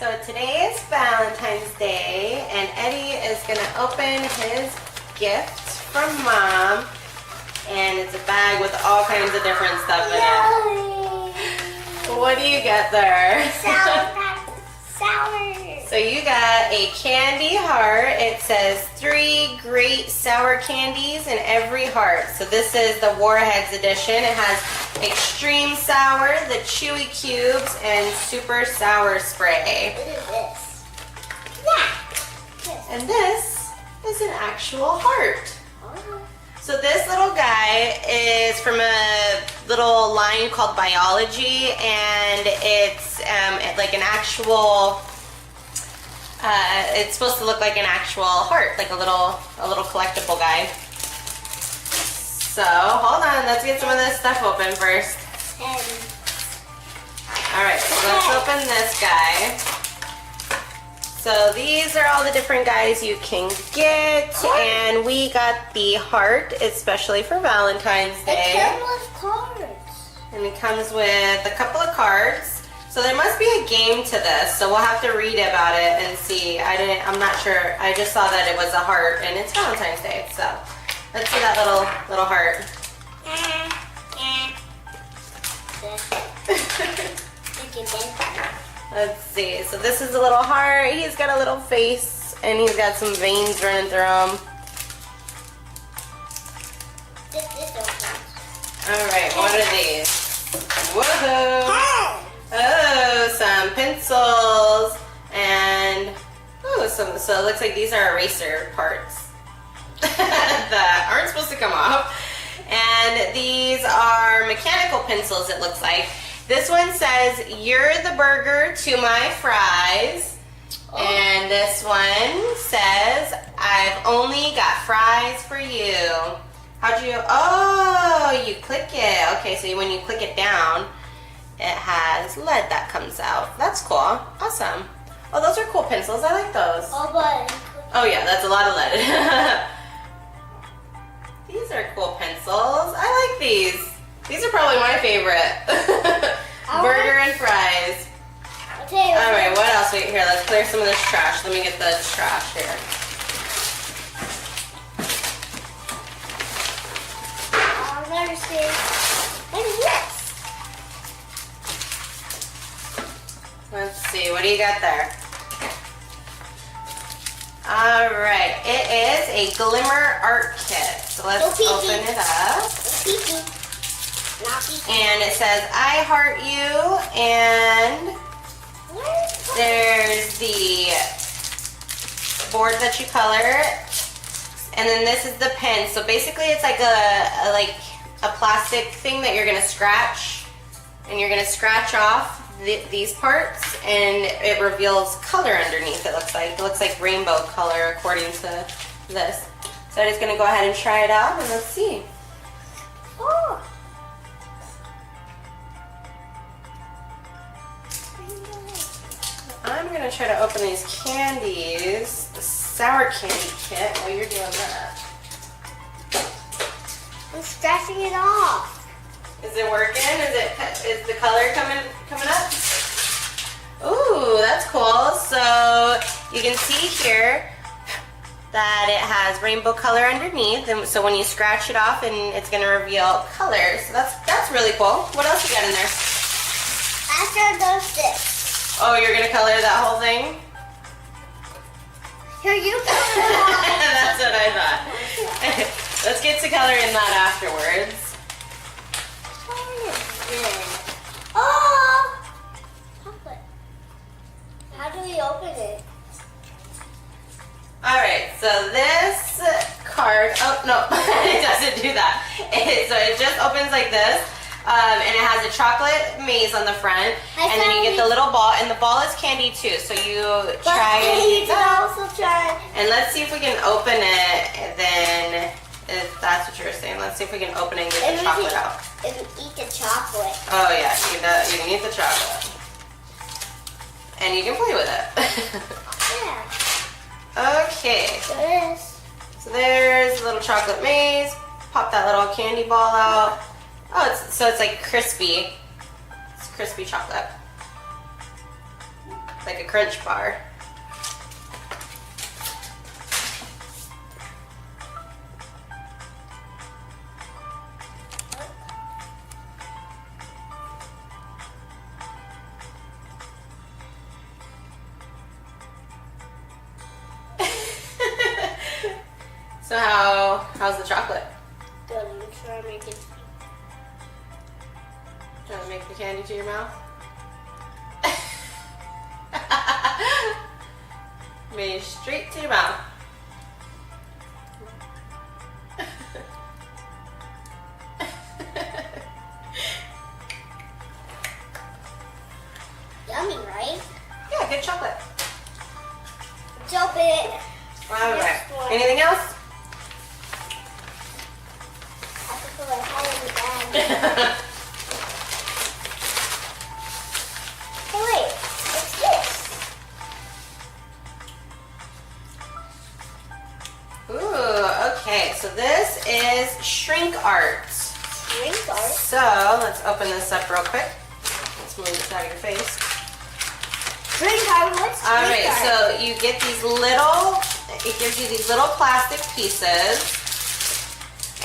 So today is Valentine's Day, and Eddie is going to open his gift from Mom. And it's a bag with all kinds of different stuff in it. What do you get there? Sour. So you got a candy heart. It says 3 great sour candies in every heart. So this is the Warheads edition. It has extreme sour, the chewy cubes, and super sour spray. What is this? Yeah. And this is an actual heart. So this little guy is from a little line called Biology, and it's like an actual. It's supposed to look like an actual heart, like a little collectible guy. So hold on, let's get some of this stuff open first. All right, so let's open this guy. So these are all the different guys you can get, and we got the heart, especially for Valentine's Day. It comes with cards. And it comes with a couple of cards. So there must be a game to this, so we'll have to read about it and see. I'm not sure. I just saw that it was a heart, and it's Valentine's Day. So let's see that little heart. Let's see. So this is a little heart. He's got a little face, and he's got some veins running through him. All right, what are these? Woohoo! Oh, some pencils and so it looks like these are eraser parts that aren't supposed to come off. And these are mechanical pencils, it looks like. This one says, "You're the burger to my fries." Oh. And this one says, "I've only got fries for you." How'd you, oh, you click it. Okay, so when you click it down, it has lead that comes out. That's cool. Awesome. Oh, those are cool pencils. I like those. Oh yeah, that's a lot of lead. These are cool pencils. I like these. These are probably my favorite. Burger and fries. Okay. All right, what else? Wait, here, let's clear some of this trash. Let me get the trash here. Let me see. What is this? Let's see, what do you got there? All right, it is a glimmer art kit. So let's open it up. And it says, "I heart you," and there's the board that you color, and then this is the pen. So basically it's like a plastic thing that you're gonna scratch, and you're gonna scratch off these parts, and it reveals color underneath. It looks like rainbow color according to this. So I'm just gonna go ahead and try it out, and let's see. Oh. I'm gonna try to open these candies, the sour candy kit, while you're doing that. I'm scratching it off. Is it working? Is the color coming up? Ooh, that's cool. So you can see here that it has rainbow color underneath, and so when you scratch it off, and it's gonna reveal color. So that's really cool. What else you got in there? After those this. Oh, you're gonna color that whole thing? Here, you color it all. That's what I thought. Let's get to coloring that afterwards. Oh! Chocolate. How do we open it? Alright, so this card, oh no, it doesn't do that. So it just opens like this, and it has a chocolate maze on the front, and then you get the little ball, and the ball is candy too, so you try and you can also try. And let's see if we can open it, and then, if that's what you were saying, let's see if we can open it and get the chocolate out. And eat the chocolate. Oh yeah, you can eat the chocolate. And you can play with it. Yeah. Okay. There it is. So there's a little chocolate maze. Pop that little candy ball out. Oh, it's like crispy. It's crispy chocolate. like a crunch bar. So how's the chocolate? Good. I'm trying to make it. Trying to make the candy to your mouth? Made it straight to your mouth. Yummy, right? Yeah, good chocolate. Jump it. All right. Next one. Anything else? I have to put my head in the bag. Oh wait, what's this? Ooh, okay. So this is shrink art. Drink art. So let's open this up real quick. Let's move this out of your face. Drink art. What's All drink right, art? so you get these little, it gives you these little plastic pieces.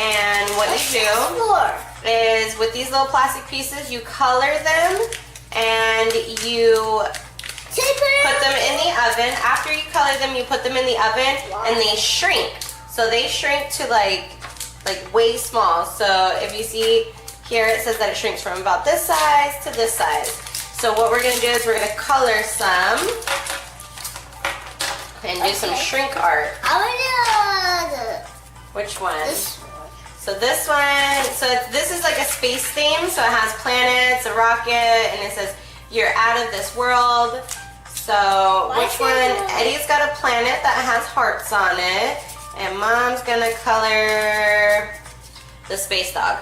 And what you do Floor. is with these little plastic pieces, you color them and you put them in the oven. After you color them, you put them in the oven and they shrink. So they shrink to like way small. So if you see here, it says that it shrinks from about this size to this size. So what we're gonna do is we're gonna color some and do some shrink art. I want Which one? this one. So this one, this is like a space theme. So it has planets, a rocket, and it says you're out of this world. So Why which is one? it- Eddie's got a planet that has hearts on it, and Mom's gonna color the space dog.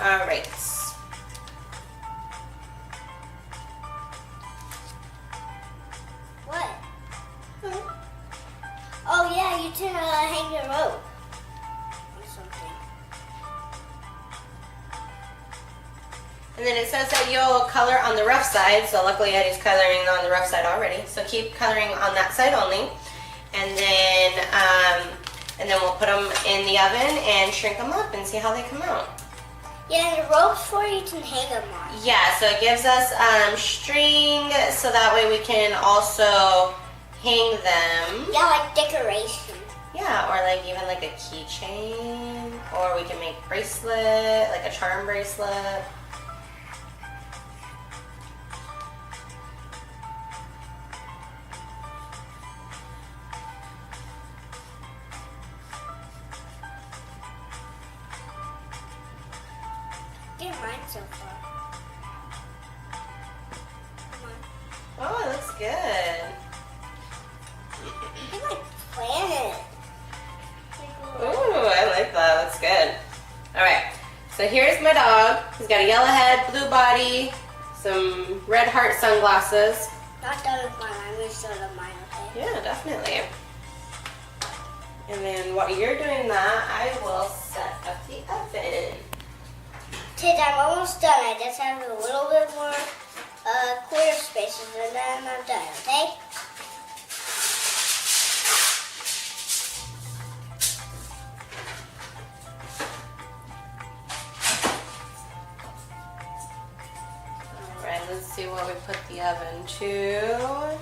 All right. What? Oh yeah, you can hang the rope or something. And then it says that you'll color on the rough side. So luckily Eddie's coloring on the rough side already. So keep coloring on that side only. And then we'll put them in the oven and shrink them up and see how they come out. Yeah, and the ropes for you can hang them on. Yeah, so it gives us string so that way we can also hang them. Yeah, like decoration. Yeah, or like even like a keychain, or we can make bracelet, like a charm bracelet. Get mine so far. Come on. Oh, it looks good. I like planet. Ooh, I like that. That's good. All right. So here's my dog. He's got a yellow head, blue body, some red heart sunglasses. Not done with mine. I'm gonna show them mine. Okay. Yeah, definitely. And then while you're doing that, I will set up the oven. Kids, I'm almost done. I just have a little bit more clear spaces, and then I'm done. Okay. All right, let's see what we put the oven to.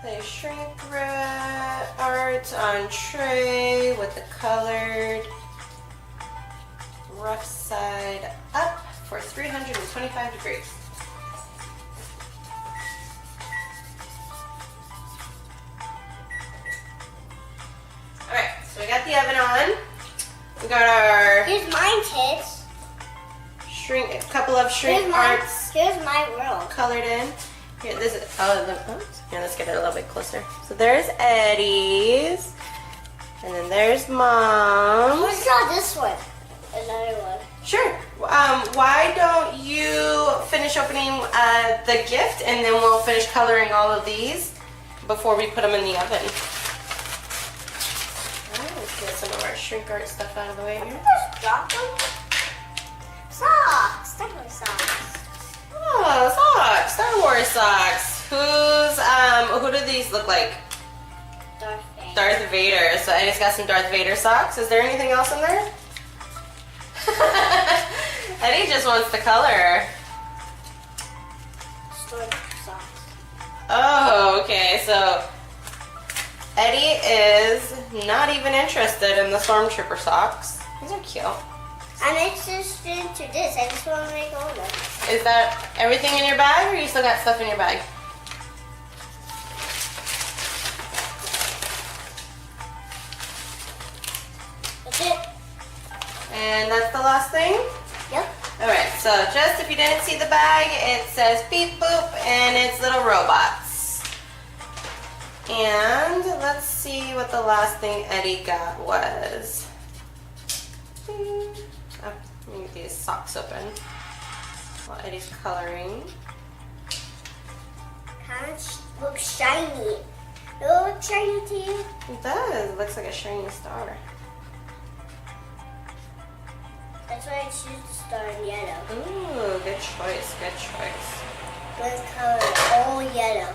The shrink wrap art on tray with the colored rough side up for 325 degrees. All right, so we got the oven on. We got our Here's mine, kids. a couple of shrink Here's mine. arts Here's my world. colored in. Here, this is, oops. Here, let's get it a little bit closer. So there's Eddie's, and then there's Mom's. Let's draw this one. Another one. Sure. Why don't you finish opening the gift, and then we'll finish coloring all of these before we put them in the oven. All right, let's get some of our shrink art stuff out of the way here. Just drop them. Socks. Definitely socks. Oh, socks. socks, Star Wars socks. Who do these look like? Darth Vader. Darth Vader. So Eddie's got some Darth Vader socks. Is there anything else in there? Eddie just wants the color. Stormtrooper socks. Oh, okay. So Eddie is not even interested in the Stormtrooper socks. These are cute. I'm interested into this. I just want to make all of them. Is that everything in your bag, or you still got stuff in your bag? That's it. And that's the last thing? Yep. Alright, so just if you didn't see the bag, it says beep boop and it's little robots. And let's see what the last thing Eddie got was. Oh, let me get these socks open while Eddie's coloring. Kind of looks shiny. It looks shiny to you? It does. It looks like a shiny star. That's why I choose the star in yellow. Ooh, good choice, good choice. Let's color it all yellow.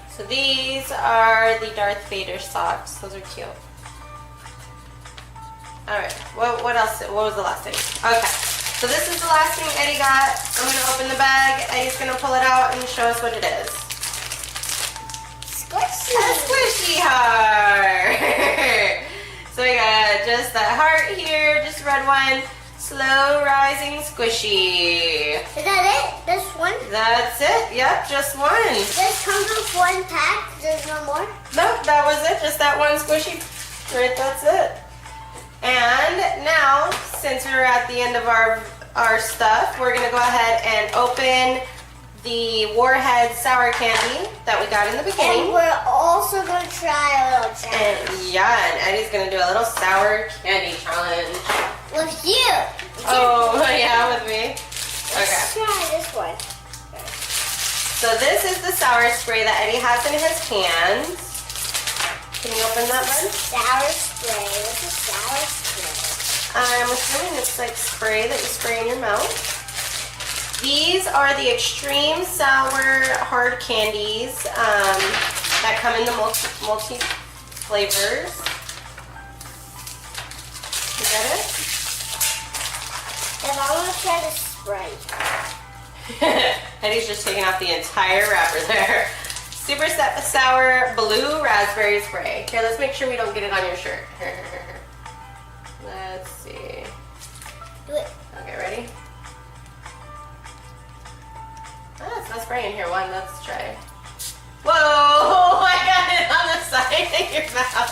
So these are the Darth Vader socks. Those are cute. Alright, what else? What was the last thing? Okay, so this is the last thing Eddie got. I'm going to open the bag. Eddie's going to pull it out and show us what it is. Squishy. A squishy heart! So we got just that heart here, just red one. Slow rising squishy. Is that it? This one? That's it. Yep, just one. This comes with one pack. There's no more? Nope, that was it. Just that one squishy. Right, that's it. And now, since we're at the end of our stuff, we're going to go ahead and open the Warhead sour candy that we got in the beginning. And we're also going to try a little challenge. And Eddie's going to do a little sour candy challenge. With you. Oh, yeah, with me? Let's Okay. try this one. So this is the sour spray that Eddie has in his hands. Can you open that one? Sour spray. What's a sour spray? I'm assuming it's like spray that you spray in your mouth. These are the extreme sour hard candies that come in the multi flavors. You got it? If I want to try the spray. Eddie's just taking off the entire wrapper there. Super sour blue raspberry spray. Here, let's make sure we don't get it on your shirt. Let's see. Do it. Okay, ready? Oh, it's not spraying here. One, let's try. Whoa! I got it on the side of your mouth.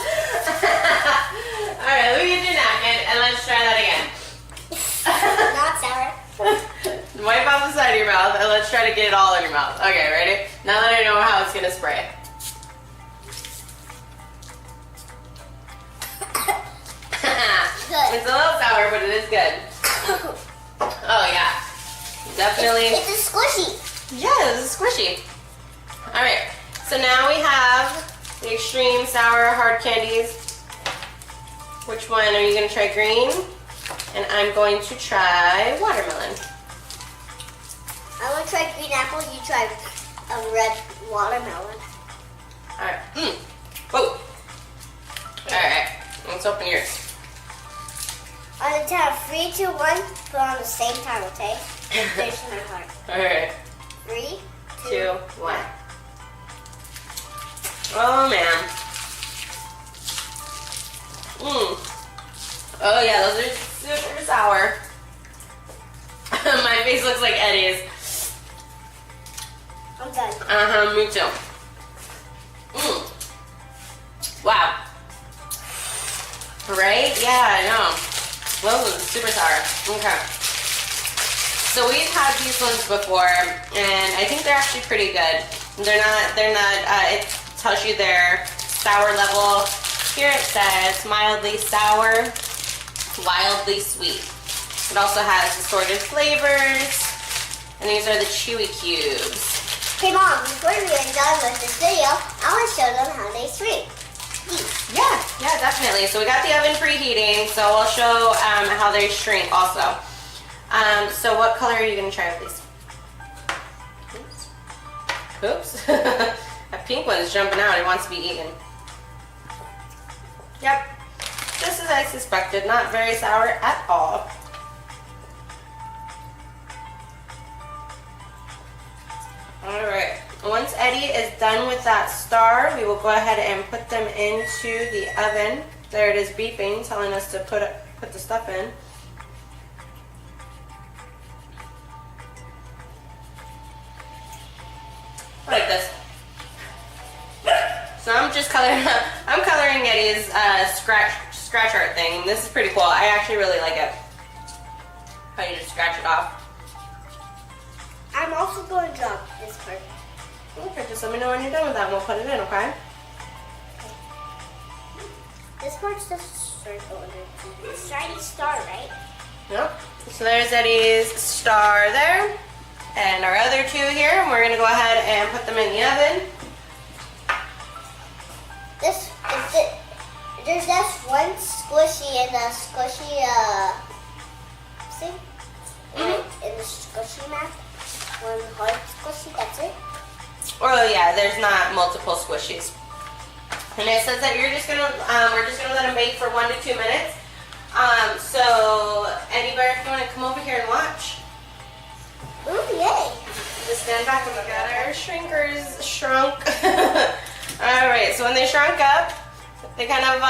Alright, let me get your napkin and let's try that again. Not sour. Wipe off the side of your mouth and let's try to get it all in your mouth. Okay, ready? Now that I know how it's gonna spray. Good. It's a little sour, but it is good. Oh yeah, definitely. It's a squishy. Yeah, this is squishy. Alright, so now we have the extreme sour hard candies. Which one are you going to try? Green? And I'm going to try watermelon. I want to try green apple. You try a red watermelon. Alright. Whoa. Alright, let's open yours. On the count of 3, 2, 1, put on the same time, okay? There's my heart. Alright. 3, 2, 1. Oh man. Oh yeah, those are super sour. My face looks like Eddie's. I'm done. Me too. Wow. Right? Yeah, I know. Those are super sour. Okay. So we've had these ones before, and I think they're actually pretty good. They're not, it tells you their sour level. Here it says mildly sour, wildly sweet. It also has assorted flavors, and these are the chewy cubes. Hey Mom, before we are done with this video, I want to show them how they shrink. Yeah, definitely. So we got the oven preheating, so I'll show how they shrink also. So what color are you going to try with these? Oops. Oops. That pink one is jumping out. It wants to be eaten. Yep. Just as I suspected. Not very sour at all. Alright. Once Eddie is done with that star, we will go ahead and put them into the oven. There it is beeping, telling us to put the stuff in. Like this. So I'm just coloring Eddie's scratch art thing. This is pretty cool. I actually really like it. How you just scratch it off. I'm also going to drop this part. Okay, just let me know when you're done with that and we'll put it in, okay? This part's the circle. It's shiny star, right? Yep. So there's Eddie's star there. And our other two here, and we're going to go ahead and put them in the oven. There's just one squishy in the squishy, see? In the squishy map. One hard squishy, that's it. Oh yeah, there's not multiple squishies. And it says that we're just gonna let them bake for 1 to 2 minutes. So Eddie Bear, if you want to come over here and watch. Ooh, yay! Just stand back and look at our shrinkers shrunk. All right, so when they shrunk up, they kind of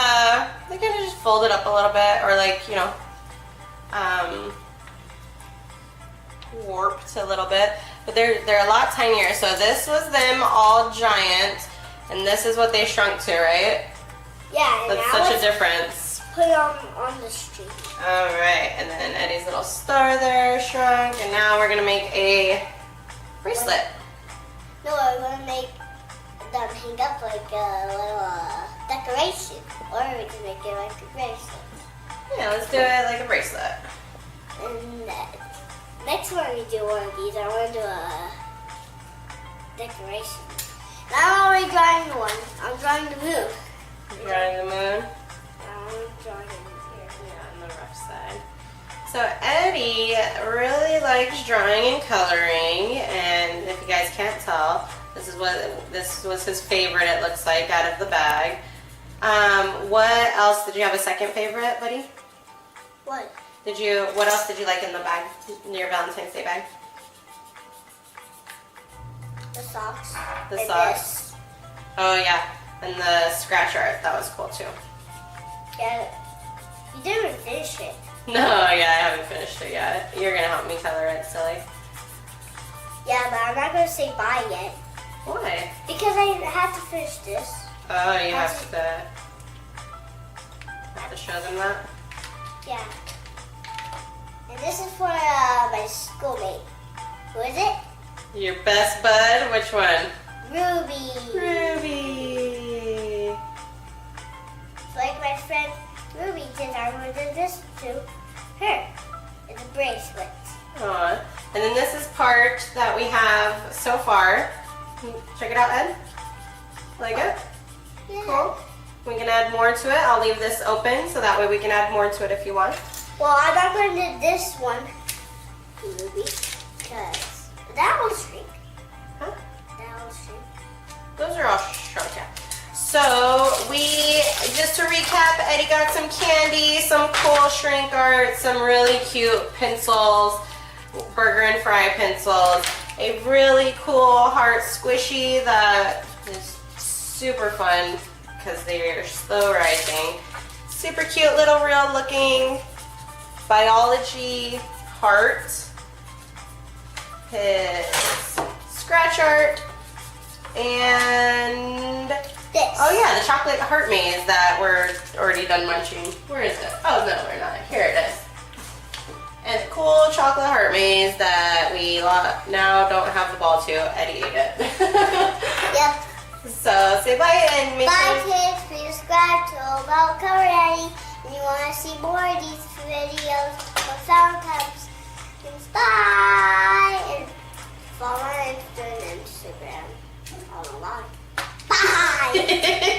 just folded up a little bit, or like, you know, warped a little bit. But they're a lot tinier. So this was them all giant, and this is what they shrunk to, right? Yeah. And that's such a difference. Put on the street. All right, and then Eddie's little star there shrunk, and now we're gonna make a bracelet. No, we're gonna make them hang up like a little decoration, or we can make it like a bracelet. Yeah, let's do it like a bracelet. And next time we do one of these, I want to do a decoration. Now I'm already drawing one. I'm drawing the moon. You're drawing the moon? I'm drawing it here. Yeah, on the rough side. So Eddie really likes drawing and coloring, and if you guys can't tell, this was his favorite, it looks like, out of the bag. What else? Did you have a second favorite, buddy? What? What else did you like in the bag, in your Valentine's Day bag? The socks. The and socks. This. Oh yeah, and the scratch art, that was cool too. Yeah, you didn't even finish it. No, yeah, I haven't finished it yet. You're gonna help me color it, silly. Yeah, but I'm not gonna say bye yet. Why? Because I have to finish this. Oh, you have to show them that? Yeah. And this is for my schoolmate. Who is it? Your best bud? Which one? Ruby. Ruby. Like my friend Ruby did, I want to do this to her. It's a bracelet. Aw. And then this is part that we have so far. Check it out, Ed. Like it? Yeah. Cool. We can add more to it. I'll leave this open so that way we can add more to it if you want. Well, I'm not going to do this one, Ruby, because that will shrink. Huh? That will shrink. Those are all shrunk, yeah. So just to recap, Eddie got some candy, some cool shrink art, some really cute pencils, burger and fry pencils, a really cool heart squishy that is super fun because they are slow rising. Super cute little real looking biology heart. His scratch art. And This. oh yeah, the chocolate heart maze that we're already done munching. Where is it? Oh no, we're not. Here it is. And the cool chocolate heart maze that we now don't have the ball to. Eddie ate it. Yep. So say bye and make Bye sure. kids, please subscribe to About Cover Daddy. And you want to see more of these videos on Valentine's. Bye. And follow on Instagram. I don't know why. Bye.